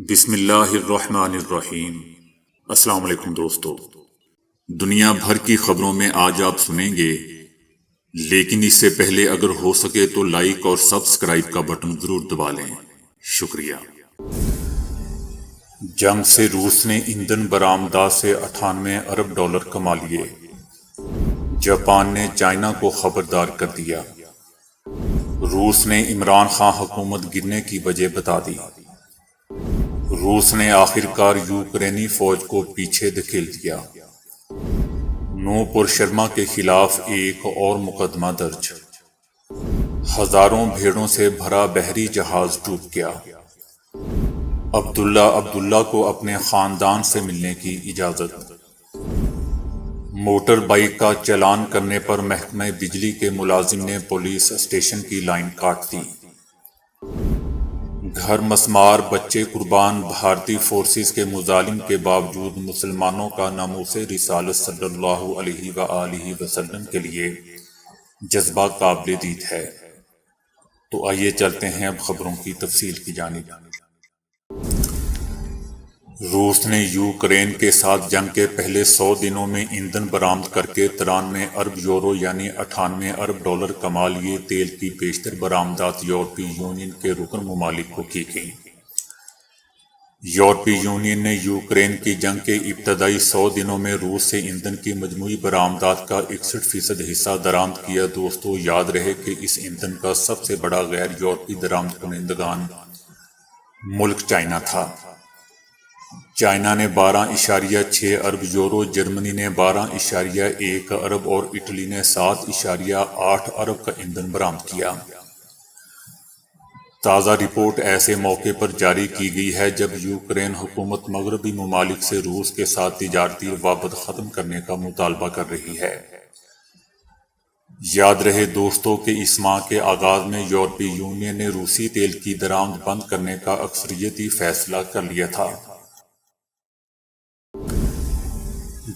بسم اللہ الرحمن الرحیم۔ السلام علیکم دوستو، دنیا بھر کی خبروں میں آج آپ سنیں گے، لیکن اس سے پہلے اگر ہو سکے تو لائک اور سبسکرائب کا بٹن ضرور دبا لیں۔ شکریہ۔ جنگ سے روس نے ایندھن برآمدات سے 98 ارب ڈالر کما لیے۔ جاپان نے چائنا کو خبردار کر دیا۔ روس نے عمران خان حکومت گرنے کی وجہ بتا دی۔ روس نے آخرکار یوکرینی فوج کو پیچھے دھکیل دیا۔ نوپور شرما کے خلاف ایک اور مقدمہ درج۔ ہزاروں بھیڑوں سے بھرا بحری جہاز ڈوب گیا۔ عبداللہ کو اپنے خاندان سے ملنے کی اجازت۔ موٹر بائیک کا چالان کرنے پر محکمہ بجلی کے ملازم نے پولیس اسٹیشن کی لائن کاٹ دی۔ گھر مسمار، بچے قربان، بھارتی فورسز کے مظالم کے باوجود مسلمانوں کا ناموس رسالت صلی اللہ علیہ وآلہ وسلم کے لیے جذبہ قابل دید ہے۔ تو آئیے چلتے ہیں اب خبروں کی تفصیل کی جانب۔ روس نے یوکرین کے ساتھ جنگ کے پہلے 100 دنوں میں ایندھن برآمد کر کے 93 ارب یورو یعنی 98 ارب ڈالر کما لیے۔ تیل کی بیشتر برآمدات یورپی یونین کے رکن ممالک کو کی گئیں۔ یورپی یونین نے یوکرین کی جنگ کے ابتدائی 100 دنوں میں روس سے ایندھن کی مجموعی برآمدات کا 61% حصہ درآمد کیا۔ دوستو، یاد رہے کہ اس ایندھن کا سب سے بڑا غیر یورپی درآمد کنندگان ملک چائنا تھا۔ چائنا نے 12.6 ارب یورو، جرمنی نے 12.1 ارب اور اٹلی نے 7.8 ارب کا ایندھن برآمد کیا۔ تازہ رپورٹ ایسے موقع پر جاری کی گئی ہے جب یوکرین حکومت مغربی ممالک سے روس کے ساتھ تجارتی روابط ختم کرنے کا مطالبہ کر رہی ہے۔ یاد رہے دوستو کہ اس ماہ کے آغاز میں یورپی یونین نے روسی تیل کی درآمد بند کرنے کا اکثریتی فیصلہ کر لیا تھا۔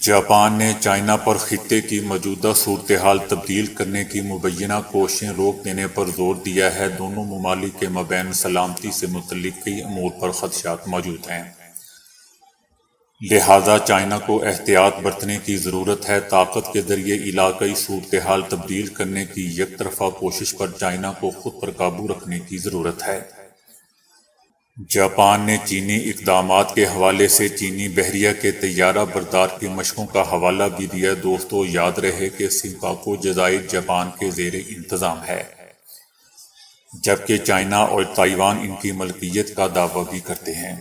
جاپان نے چائنا پر خطے کی موجودہ صورتحال تبدیل کرنے کی مبینہ کوششیں روک دینے پر زور دیا ہے۔ دونوں ممالک کے مابین سلامتی سے متعلق کئی امور پر خدشات موجود ہیں، لہذا چائنا کو احتیاط برتنے کی ضرورت ہے۔ طاقت کے ذریعے علاقائی صورتحال تبدیل کرنے کی یک طرفہ کوشش پر چائنا کو خود پر قابو رکھنے کی ضرورت ہے۔ جاپان نے چینی اقدامات کے حوالے سے چینی بحریہ کے طیارہ بردار کی مشقوں کا حوالہ بھی دیا۔ دوستو، یاد رہے کہ سنکاکو جزائر جاپان کے زیر انتظام ہے، جبکہ چائنا اور تائیوان ان کی ملکیت کا دعویٰ بھی کرتے ہیں۔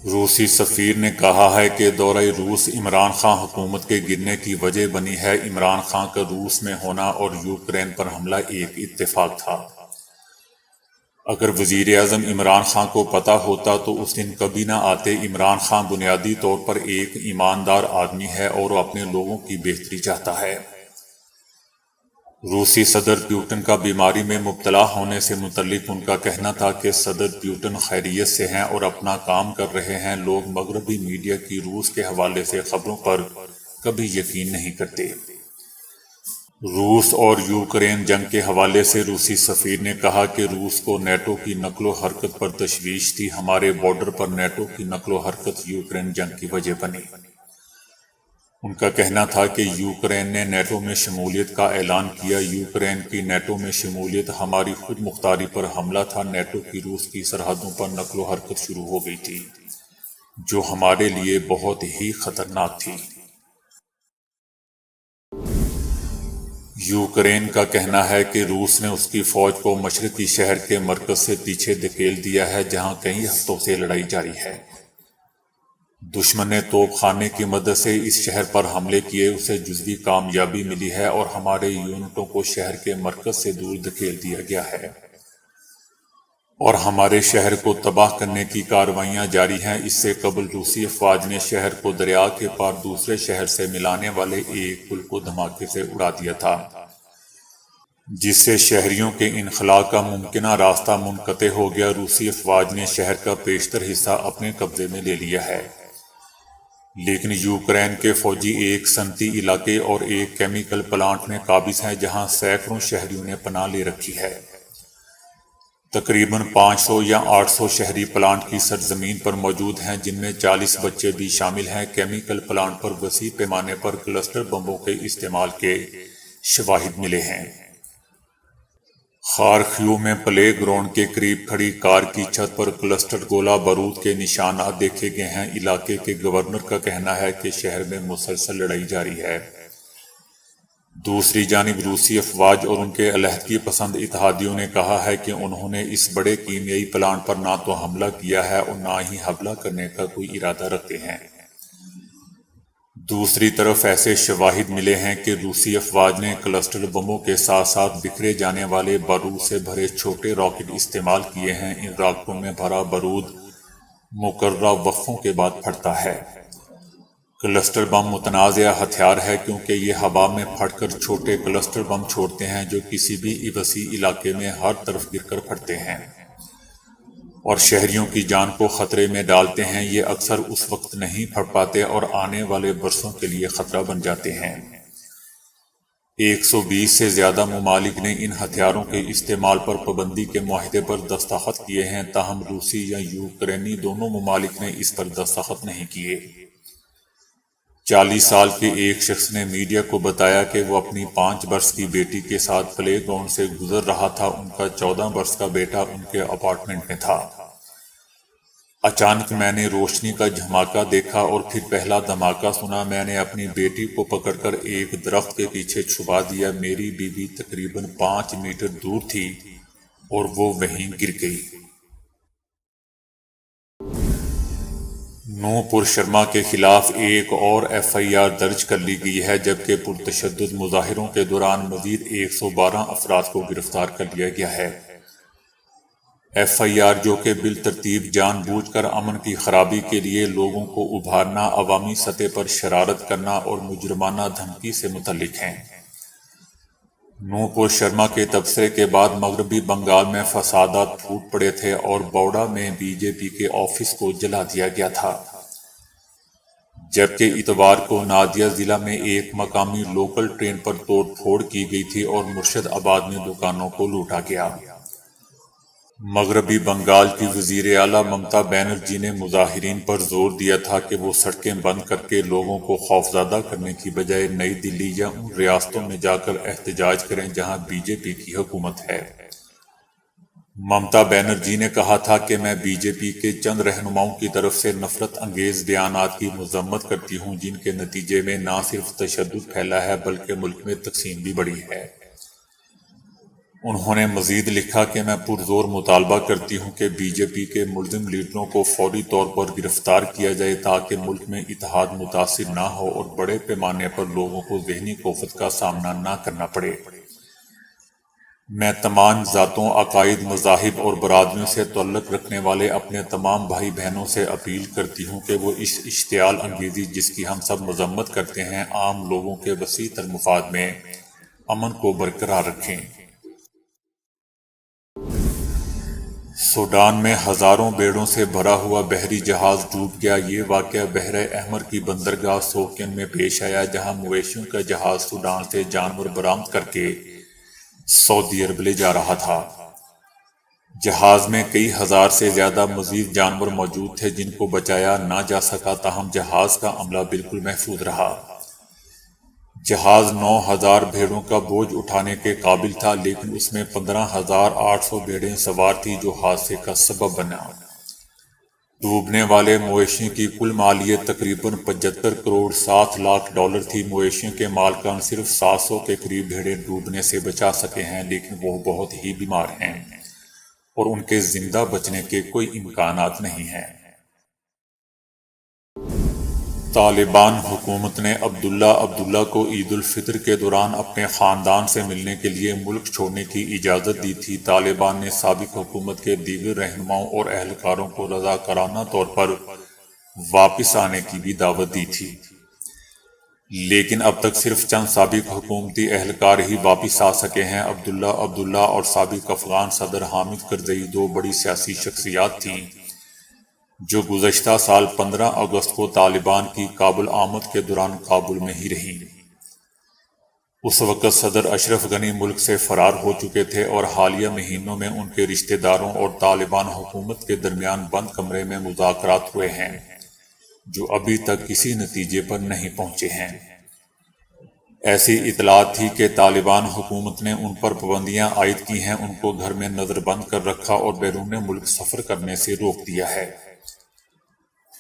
روسی سفیر نے کہا ہے کہ دورہ روس عمران خان حکومت کے گرنے کی وجہ بنی ہے۔ عمران خان کا روس میں ہونا اور یوکرین پر حملہ ایک اتفاق تھا۔ اگر وزیر اعظم عمران خان کو پتہ ہوتا تو اس دن کبھی نہ آتے۔ عمران خان بنیادی طور پر ایک ایماندار آدمی ہے اور وہ اپنے لوگوں کی بہتری چاہتا ہے۔ روسی صدر پیوٹن کا بیماری میں مبتلا ہونے سے متعلق ان کا کہنا تھا کہ صدر پیوٹن خیریت سے ہیں اور اپنا کام کر رہے ہیں۔ لوگ مغربی میڈیا کی روس کے حوالے سے خبروں پر کبھی یقین نہیں کرتے۔ روس اور یوکرین جنگ کے حوالے سے روسی سفیر نے کہا کہ روس کو نیٹو کی نقل و حرکت پر تشویش تھی۔ ہمارے بارڈر پر نیٹو کی نقل و حرکت یوکرین جنگ کی وجہ بنی۔ ان کا کہنا تھا کہ یوکرین نے نیٹو میں شمولیت کا اعلان کیا۔ یوکرین کی نیٹو میں شمولیت ہماری خود مختاری پر حملہ تھا۔ نیٹو کی روس کی سرحدوں پر نقل و حرکت شروع ہو گئی تھی، جو ہمارے لیے بہت ہی خطرناک تھی۔ یوکرین کا کہنا ہے کہ روس نے اس کی فوج کو مشرقی شہر کے مرکز سے پیچھے دھکیل دیا ہے، جہاں کئی ہفتوں سے لڑائی جاری ہے۔ دشمن نے توپ خانے کی مدد سے اس شہر پر حملے کیے، اسے جزوی کامیابی ملی ہے اور ہمارے یونٹوں کو شہر کے مرکز سے دور دھکیل دیا گیا ہے اور ہمارے شہر کو تباہ کرنے کی کارروائیاں جاری ہیں۔ اس سے قبل روسی افواج نے شہر کو دریا کے پار دوسرے شہر سے ملانے والے ایک پل کو دھماکے سے اڑا دیا تھا، جس سے شہریوں کے انخلاء کا ممکنہ راستہ منقطع ہو گیا۔ روسی افواج نے شہر کا بیشتر حصہ اپنے قبضے میں لے لیا ہے، لیکن یوکرین کے فوجی ایک صنعتی علاقے اور ایک کیمیکل پلانٹ میں قابض ہیں، جہاں سینکڑوں شہریوں نے پناہ لے رکھی ہے۔ تقریباً 500 یا 800 شہری پلانٹ کی سرزمین پر موجود ہیں، جن میں 40 بچے بھی شامل ہیں۔ کیمیکل پلانٹ پر وسیع پیمانے پر کلسٹر بموں کے استعمال کے شواہد ملے ہیں۔ خارخیو میں پلے گراؤنڈ کے قریب کھڑی کار کی چھت پر کلسٹر گولہ بارود کے نشانات دیکھے گئے ہیں۔ علاقے کے گورنر کا کہنا ہے کہ شہر میں مسلسل لڑائی جاری ہے۔ دوسری جانب روسی افواج اور ان کے علیحدگی پسند اتحادیوں نے کہا ہے کہ انہوں نے اس بڑے کیمیائی پلانٹ پر نہ تو حملہ کیا ہے اور نہ ہی حملہ کرنے کا کوئی ارادہ رکھتے ہیں۔ دوسری طرف ایسے شواہد ملے ہیں کہ روسی افواج نے کلسٹر بموں کے ساتھ ساتھ بکھرے جانے والے بارود سے بھرے چھوٹے راکٹ استعمال کیے ہیں۔ ان راکٹوں میں بھرا بارود مقررہ وقفوں کے بعد پھٹتا ہے۔ کلسٹر بم متنازع ہتھیار ہے کیونکہ یہ ہوا میں پھٹ کر چھوٹے کلسٹر بم چھوڑتے ہیں جو کسی بھی وسیع علاقے میں ہر طرف گر کر پھٹتے ہیں اور شہریوں کی جان کو خطرے میں ڈالتے ہیں۔ یہ اکثر اس وقت نہیں پھٹ پاتے اور آنے والے برسوں کے لیے خطرہ بن جاتے ہیں۔ 120 سے زیادہ ممالک نے ان ہتھیاروں کے استعمال پر پابندی کے معاہدے پر دستخط کیے ہیں، تاہم روسی یا یوکرینی دونوں ممالک نے اس پر دستخط نہیں کیے۔ 40 سال کے ایک شخص نے میڈیا کو بتایا کہ وہ اپنی 5 برس کی بیٹی کے ساتھ پلے گراؤنڈ سے گزر رہا تھا۔ ان کا 14 برس کا بیٹا ان کے اپارٹمنٹ میں تھا۔ اچانک میں نے روشنی کا جھماکہ دیکھا اور پھر پہلا دھماکہ سنا۔ میں نے اپنی بیٹی کو پکڑ کر ایک درخت کے پیچھے چھپا دیا۔ میری بیوی تقریباً 5 میٹر دور تھی اور وہ وہیں گر گئی۔ نوپور شرما کے خلاف ایک اور ایف آئی آر درج کر لی گئی ہے، جبکہ پرتشدد مظاہروں کے دوران مزید 112 افراد کو گرفتار کر لیا گیا ہے۔ ایف آئی آر جو کہ بالترتیب جان بوجھ کر امن کی خرابی کے لیے لوگوں کو ابھارنا، عوامی سطح پر شرارت کرنا اور مجرمانہ دھمکی سے متعلق ہیں۔ نوپور شرما کے تبصرے کے بعد مغربی بنگال میں فسادات پھوٹ پڑے تھے اور بوڑا میں بی جے پی کے آفس کو جلا دیا گیا تھا، جبکہ اتوار کو نادیا ضلع میں ایک مقامی لوکل ٹرین پر توڑ پھوڑ کی گئی تھی اور مرشد آباد میں دکانوں کو لوٹا گیا۔ مغربی بنگال کی وزیر اعلیٰ ممتا بنرجی نے مظاہرین پر زور دیا تھا کہ وہ سڑکیں بند کر کے لوگوں کو خوفزدہ کرنے کی بجائے نئی دلی یا ان ریاستوں میں جا کر احتجاج کریں جہاں بی جے پی کی حکومت ہے۔ ممتا بنرجی نے کہا تھا کہ میں بی جے پی کے چند رہنماؤں کی طرف سے نفرت انگیز بیانات کی مذمت کرتی ہوں، جن کے نتیجے میں نہ صرف تشدد پھیلا ہے بلکہ ملک میں تقسیم بھی بڑھی ہے۔ انہوں نے مزید لکھا کہ میں پرزور مطالبہ کرتی ہوں کہ بی جے پی کے ملزم لیڈروں کو فوری طور پر گرفتار کیا جائے تاکہ ملک میں اتحاد متاثر نہ ہو اور بڑے پیمانے پر لوگوں کو ذہنی کوفت کا سامنا نہ کرنا پڑے۔ میں تمام ذاتوں، عقائد، مذاہب اور برادریوں سے تعلق رکھنے والے اپنے تمام بھائی بہنوں سے اپیل کرتی ہوں کہ وہ اس اشتعال انگیزی جس کی ہم سب مذمت کرتے ہیں، عام لوگوں کے وسیع تر مفاد میں امن کو برقرار رکھیں۔ سوڈان میں ہزاروں بیڑوں سے بھرا ہوا بحری جہاز ڈوب گیا۔ یہ واقعہ بحر احمر کی بندرگاہ سوکین میں پیش آیا، جہاں مویشیوں کا جہاز سوڈان سے جانور برآمد کر کے سعودی عرب لے جا رہا تھا۔ جہاز میں کئی ہزار سے زیادہ مزید جانور موجود تھے جن کو بچایا نہ جا سکا، تاہم جہاز کا عملہ بالکل محفوظ رہا۔ جہاز 9,000 بھیڑوں کا بوجھ اٹھانے کے قابل تھا، لیکن اس میں 15,800 بھیڑیں سوار تھیں جو حادثے کا سبب بنا۔ ڈوبنے والے مویشیوں کی کل مالیت تقریباً 75 کروڑ 60 لاکھ ڈالر تھی۔ مویشیوں کے مالکان صرف 700 کے قریب بھیڑیں ڈوبنے سے بچا سکے ہیں، لیکن وہ بہت ہی بیمار ہیں اور ان کے زندہ بچنے کے کوئی امکانات نہیں ہیں۔ طالبان حکومت نے عبداللہ کو عید الفطر کے دوران اپنے خاندان سے ملنے کے لیے ملک چھوڑنے کی اجازت دی تھی۔ طالبان نے سابق حکومت کے دیگر رہنماؤں اور اہلکاروں کو رضاکارانہ طور پر واپس آنے کی بھی دعوت دی تھی، لیکن اب تک صرف چند سابق حکومتی اہلکار ہی واپس آ سکے ہیں۔ عبداللہ اور سابق افغان صدر حامد کرزئی دو بڑی سیاسی شخصیات تھیں جو گزشتہ سال 15 اگست کو طالبان کی کابل آمد کے دوران کابل میں ہی رہیں۔ اس وقت صدر اشرف غنی ملک سے فرار ہو چکے تھے اور حالیہ مہینوں میں ان کے رشتہ داروں اور طالبان حکومت کے درمیان بند کمرے میں مذاکرات ہوئے ہیں جو ابھی تک کسی نتیجے پر نہیں پہنچے ہیں۔ ایسی اطلاعات تھی کہ طالبان حکومت نے ان پر پابندیاں عائد کی ہیں، ان کو گھر میں نظر بند کر رکھا اور بیرون ملک سفر کرنے سے روک دیا ہے۔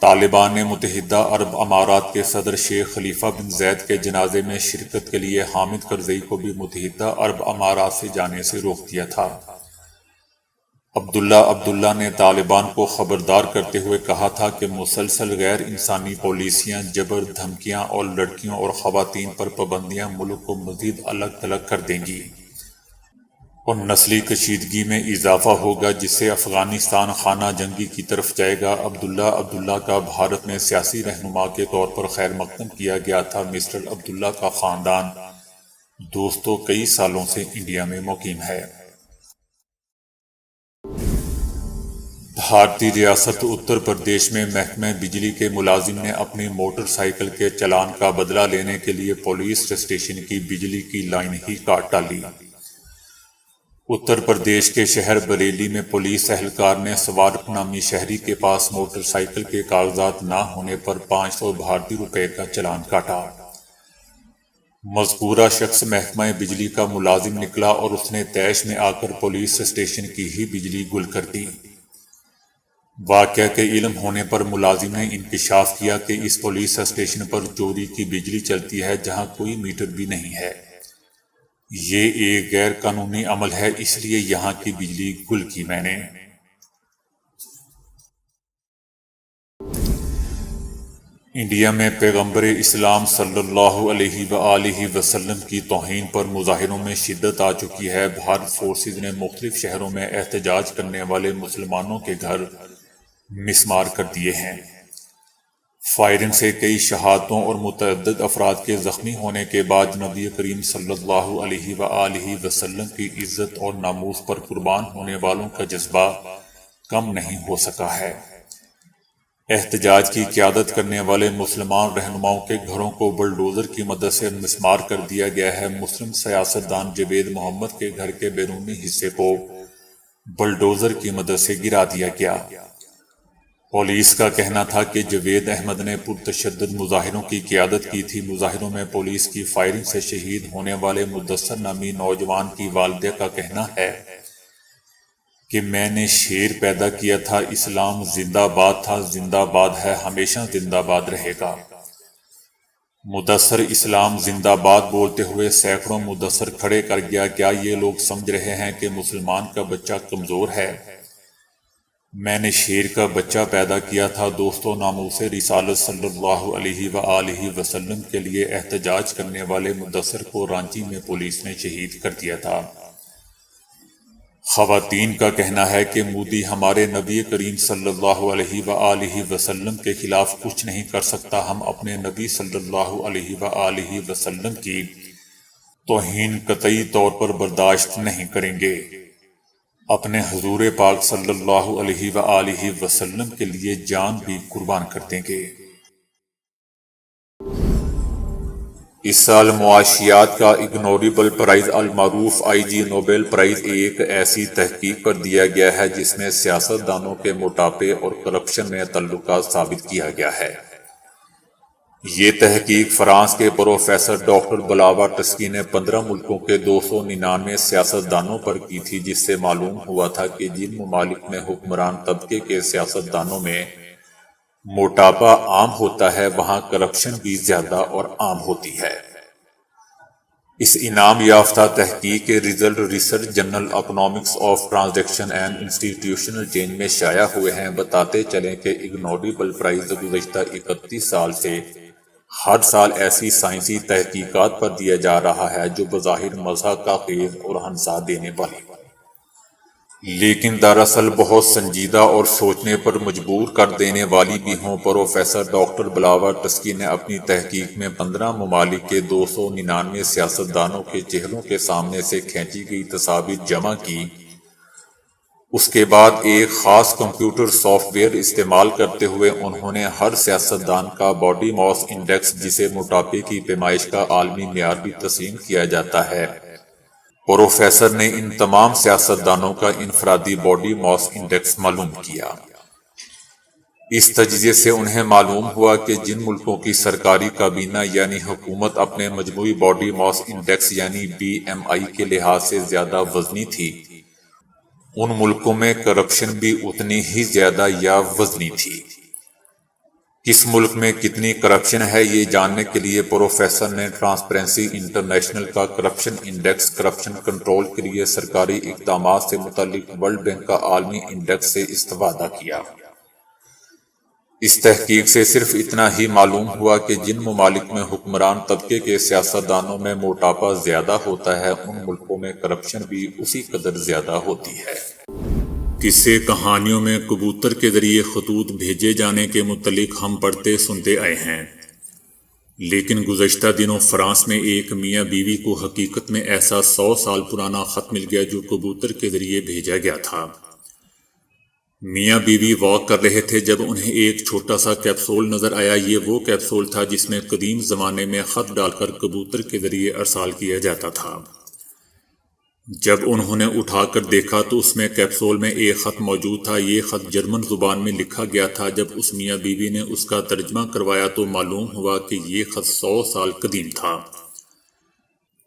طالبان نے متحدہ عرب امارات کے صدر شیخ خلیفہ بن زید کے جنازے میں شرکت کے لیے حامد کرزئی کو بھی متحدہ عرب امارات سے جانے سے روک دیا تھا۔ عبداللہ نے طالبان کو خبردار کرتے ہوئے کہا تھا کہ مسلسل غیر انسانی پالیسیاں، جبر، دھمکیاں اور لڑکیوں اور خواتین پر پابندیاں ملک کو مزید الگ تھلگ کر دیں گی اور نسلی کشیدگی میں اضافہ ہوگا جس سے افغانستان خانہ جنگی کی طرف جائے گا۔ عبداللہ کا بھارت میں سیاسی رہنما کے طور پر خیر مقدم کیا گیا تھا۔ مسٹر عبداللہ کا خاندان دوستو کئی سالوں سے انڈیا میں مقیم ہے۔ بھارتی ریاست اتر پردیش میں محکمہ بجلی کے ملازم نے اپنی موٹر سائیکل کے چلان کا بدلہ لینے کے لیے پولیس اسٹیشن کی بجلی کی لائن ہی کاٹ ڈالی۔ اتر پردیش کے شہر بریلی میں پولیس اہلکار نے سوارپ نامی شہری کے پاس موٹر سائیکل کے کاغذات نہ ہونے پر 500 بھارتی روپے کا چلان کاٹا۔ مذکورہ شخص محکمہ بجلی کا ملازم نکلا اور اس نے طیش میں آ کر پولیس اسٹیشن کی ہی بجلی گل کر دی۔ واقعہ کے علم ہونے پر ملازم نے انکشاف کیا کہ اس پولیس اسٹیشن پر چوری کی بجلی چلتی ہے جہاں کوئی میٹر بھی نہیں ہے۔ یہ ایک غیر قانونی عمل ہے، اس لیے یہاں کی بجلی گل کی میں نے۔ انڈیا میں پیغمبر اسلام صلی اللہ علیہ وآلہ وسلم کی توہین پر مظاہروں میں شدت آ چکی ہے۔ بھارت فورسز نے مختلف شہروں میں احتجاج کرنے والے مسلمانوں کے گھر مسمار کر دیے ہیں۔ فائرنگ سے کئی شہادتوں اور متعدد افراد کے زخمی ہونے کے بعد نبی کریم صلی اللہ علیہ وآلہ وسلم کی عزت اور ناموس پر قربان ہونے والوں کا جذبہ کم نہیں ہو سکا ہے۔ احتجاج کی قیادت کرنے والے مسلمان رہنماؤں کے گھروں کو بلڈوزر کی مدد سے مسمار کر دیا گیا ہے۔ مسلم سیاستدان جوید محمد کے گھر کے بیرونی حصے کو بلڈوزر کی مدد سے گرا دیا گیا۔ پولیس کا کہنا تھا کہ جوید احمد نے پرتشدد مظاہروں کی قیادت کی تھی۔ مظاہروں میں پولیس کی فائرنگ سے شہید ہونے والے مدثر نامی نوجوان کی والدہ کا کہنا ہے کہ میں نے شیر پیدا کیا تھا، اسلام زندہ باد تھا، زندہ باد ہے، ہمیشہ زندہ باد رہے گا۔ مدثر اسلام زندہ باد بولتے ہوئے سینکڑوں مدثر کھڑے کر گیا۔ کیا یہ لوگ سمجھ رہے ہیں کہ مسلمان کا بچہ کمزور ہے؟ میں نے شیر کا بچہ پیدا کیا تھا۔ دوستو، ناموس رسالت صلی اللہ علیہ وآلہ وسلم کے لیے احتجاج کرنے والے مدثر کو رانچی میں پولیس نے شہید کر دیا تھا۔ خواتین کا کہنا ہے کہ مودی ہمارے نبی کریم صلی اللہ علیہ وآلہ وسلم کے خلاف کچھ نہیں کر سکتا۔ ہم اپنے نبی صلی اللہ علیہ وآلہ وسلم کی توہین قطعی طور پر برداشت نہیں کریں گے۔ اپنے حضور پاک صلی اللہ علیہ وآلہ وسلم کے لیے جان بھی قربان کر دیں گے۔ اس سال معاشیات کا اگنوریبل پرائز المعروف آئی جی نوبل پرائز ایک ایسی تحقیق پر دیا گیا ہے جس میں سیاست دانوں کے موٹاپے اور کرپشن میں تعلقات ثابت کیا گیا ہے۔ یہ تحقیق فرانس کے پروفیسر ڈاکٹر بلاوا ٹسکی نے 15 ملکوں کے 299 سیاستدانوں پر کی تھی، جس سے معلوم ہوا تھا کہ جن ممالک میں حکمران طبقے کے سیاستدانوں میں موٹاپا عام ہوتا ہے وہاں کرپشن بھی زیادہ اور عام ہوتی ہے۔ اس انعام یافتہ تحقیق کے result research journal economics of transaction and institutional change میں شائع ہوئے ہیں۔ بتاتے چلیں کہ اگنوریبل پرائز گزشتہ 31 سال سے ہر سال ایسی سائنسی تحقیقات پر دیا جا رہا ہے جو بظاہر مضحک کا خیز اور ہنسا دینے والی، لیکن دراصل بہت سنجیدہ اور سوچنے پر مجبور کر دینے والی بھی ہوں۔ پروفیسر ڈاکٹر بلاوا ٹسکی نے اپنی تحقیق میں 15 ممالک کے 299 سیاستدانوں کے چہروں کے سامنے سے کھینچی گئی تصاویر جمع کی اس کے بعد ایک خاص کمپیوٹر سافٹ ویئر استعمال کرتے ہوئے انہوں نے ہر سیاستدان کا باڈی ماس انڈیکس، جسے موٹاپے کی پیمائش کا عالمی معیار بھی تسلیم کیا جاتا ہے، پروفیسر نے ان تمام سیاستدانوں کا انفرادی باڈی ماس انڈیکس معلوم کیا۔ اس تجزیے سے انہیں معلوم ہوا کہ جن ملکوں کی سرکاری کابینہ یعنی حکومت اپنے مجموعی باڈی ماس انڈیکس یعنی BMI کے لحاظ سے زیادہ وزنی تھی، ان ملکوں میں کرپشن بھی اتنی ہی زیادہ یا وزنی تھی۔ کس ملک میں کتنی کرپشن ہے، یہ جاننے کے لیے پروفیسر نے ٹرانسپیرنسی انٹرنیشنل کا کرپشن انڈیکس، کرپشن کنٹرول کے لیے سرکاری اقدامات سے متعلق ورلڈ بینک کا عالمی انڈیکس سے استفادہ کیا۔ اس تحقیق سے صرف اتنا ہی معلوم ہوا کہ جن ممالک میں حکمران طبقے کے سیاستدانوں میں موٹاپا زیادہ ہوتا ہے، ان ملکوں میں کرپشن بھی اسی قدر زیادہ ہوتی ہے۔ قصے کہانیوں میں کبوتر کے ذریعے خطوط بھیجے جانے کے متعلق ہم پڑھتے سنتے آئے ہیں، لیکن گزشتہ دنوں فرانس میں ایک میاں بیوی کو حقیقت میں ایسا 100 سال پرانا خط مل گیا جو کبوتر کے ذریعے بھیجا گیا تھا۔ میاں بیوی واک کر رہے تھے جب انہیں ایک چھوٹا سا کیپسول نظر آیا۔ یہ وہ کیپسول تھا جس میں قدیم زمانے میں خط ڈال کر کبوتر کے ذریعے ارسال کیا جاتا تھا۔ جب انہوں نے اٹھا کر دیکھا تو اس میں کیپسول میں ایک خط موجود تھا۔ یہ خط جرمن زبان میں لکھا گیا تھا۔ جب اس میاں بیوی نے اس کا ترجمہ کروایا تو معلوم ہوا کہ یہ خط 100 سال قدیم تھا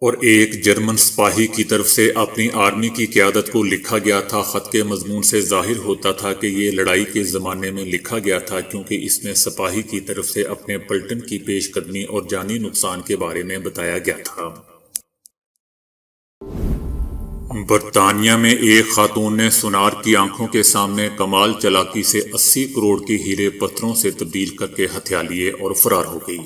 اور ایک جرمن سپاہی کی طرف سے اپنی آرمی کی قیادت کو لکھا گیا تھا۔ خط کے مضمون سے ظاہر ہوتا تھا کہ یہ لڑائی کے زمانے میں لکھا گیا تھا، کیونکہ اس میں سپاہی کی طرف سے اپنے پلٹن کی پیش قدمی اور جانی نقصان کے بارے میں بتایا گیا تھا۔ برطانیہ میں ایک خاتون نے سونار کی آنکھوں کے سامنے کمال چالاکی سے 80 کروڑ کے ہیرے پتھروں سے تبدیل کر کے ہتھیا لیے اور فرار ہو گئی۔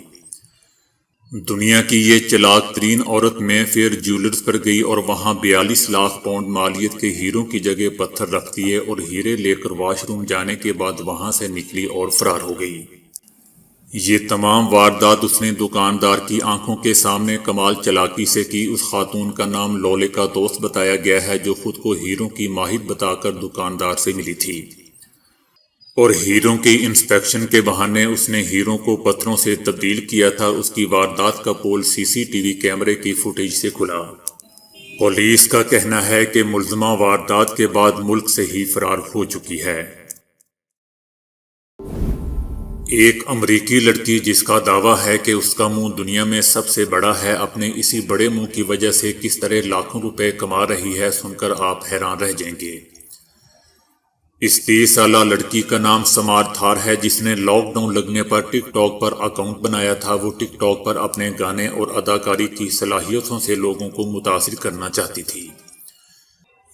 دنیا کی یہ چلاک ترین عورت مے فیئر جیولرز پر گئی اور وہاں 42 لاکھ پاؤنڈ مالیت کے ہیروں کی جگہ پتھر رکھ دیے اور ہیرے لے کر واش روم جانے کے بعد وہاں سے نکلی اور فرار ہو گئی۔ یہ تمام واردات اس نے دکاندار کی آنکھوں کے سامنے کمال چالاکی سے کی۔ اس خاتون کا نام لولے کا دوست بتایا گیا ہے، جو خود کو ہیروں کی ماہر بتا کر دکاندار سے ملی تھی اور ہیروں کی انسپیکشن کے بہانے اس نے ہیروں کو پتھروں سے تبدیل کیا تھا۔ اس کی واردات کا پول CCTV کیمرے کی فوٹیج سے کھلا۔ پولیس کا کہنا ہے کہ ملزمہ واردات کے بعد ملک سے ہی فرار ہو چکی ہے۔ ایک امریکی لڑکی جس کا دعویٰ ہے کہ اس کا منہ دنیا میں سب سے بڑا ہے، اپنے اسی بڑے منہ کی وجہ سے کس طرح لاکھوں روپے کما رہی ہے، سن کر آپ حیران رہ جائیں گے۔ اس 30 سالہ لڑکی کا نام سمار تھار ہے، جس نے لاک ڈاؤن لگنے پر ٹک ٹاک پر اکاؤنٹ بنایا تھا۔ وہ ٹک ٹاک پر اپنے گانے اور اداکاری کی صلاحیتوں سے لوگوں کو متاثر کرنا چاہتی تھی،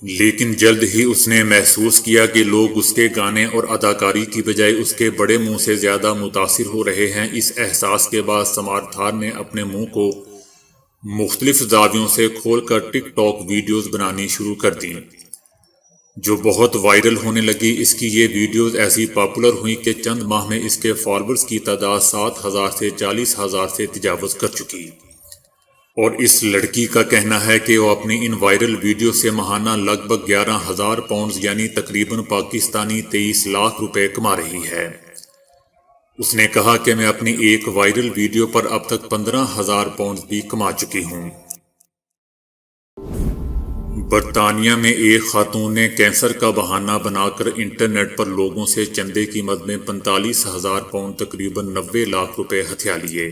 لیکن جلد ہی اس نے محسوس کیا کہ لوگ اس کے گانے اور اداکاری کی بجائے اس کے بڑے منہ سے زیادہ متاثر ہو رہے ہیں۔ اس احساس کے بعد سمار تھار نے اپنے منہ کو مختلف زاویوں سے کھول کر ٹک ٹاک ویڈیوز بنانی شروع کر دیں، جو بہت وائرل ہونے لگی۔ اس کی یہ ویڈیوز ایسی پاپولر ہوئیں کہ چند ماہ میں اس کے فالوورز کی تعداد 7,000 سے 40,000 سے تجاوز کر چکی، اور اس لڑکی کا کہنا ہے کہ وہ اپنی ان وائرل ویڈیو سے ماہانہ لگ بھگ 11,000 پاؤنڈز یعنی تقریباً پاکستانی 23 لاکھ روپے کما رہی ہے۔ اس نے کہا کہ میں اپنی ایک وائرل ویڈیو پر اب تک 15,000 پاؤنڈز بھی کما چکی ہوں۔ برطانیہ میں ایک خاتون نے کینسر کا بہانہ بنا کر انٹرنیٹ پر لوگوں سے چندے کی مد میں 45,000 پاؤنڈ تقریباً 90 لاکھ روپے ہتھیا لیے،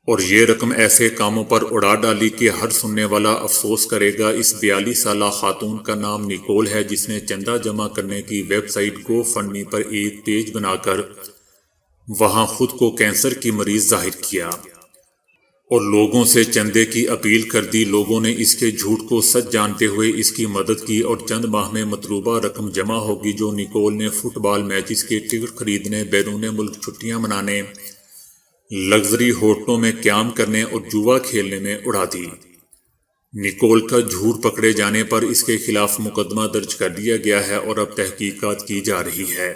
اور یہ رقم ایسے کاموں پر اڑا ڈالی کہ ہر سننے والا افسوس کرے گا۔ اس 42 سالہ خاتون کا نام نیکول ہے، جس نے چندہ جمع کرنے کی ویب سائٹ گو فنڈ می پر ایک پیج بنا کر وہاں خود کو کینسر کی مریض ظاہر کیا اور لوگوں سے چندے کی اپیل کر دی۔ لوگوں نے اس کے جھوٹ کو سچ جانتے ہوئے اس کی مدد کی اور چند ماہ میں مطلوبہ رقم جمع ہوگی، جو نیکول نے فٹ بال میچز کے ٹکٹ خریدنے، بیرون ملک چھٹیاں منانے، لگژری ہوٹلوں میں قیام کرنے اور جوا کھیلنے میں اڑا دی۔ نیکول کا جھوٹ پکڑے جانے پر اس کے خلاف مقدمہ درج کر دیا گیا ہے اور اب تحقیقات کی جا رہی ہے۔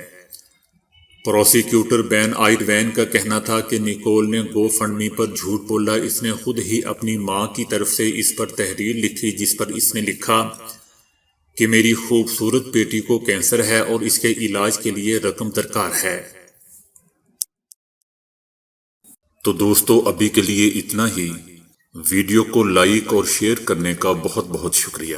پروسیکیوٹر بین آئروین کا کہنا تھا کہ نیکول نے گو فنڈ می پر جھوٹ بولا۔ اس نے خود ہی اپنی ماں کی طرف سے اس پر تحریر لکھی، جس پر اس نے لکھا، کہ میری خوبصورت بیٹی کو کینسر ہے اور اس کے علاج کے لیے رقم درکار ہے۔ تو دوستو ابھی کے لیے اتنا ہی۔ ویڈیو کو لائک اور شیئر کرنے کا بہت بہت شکریہ۔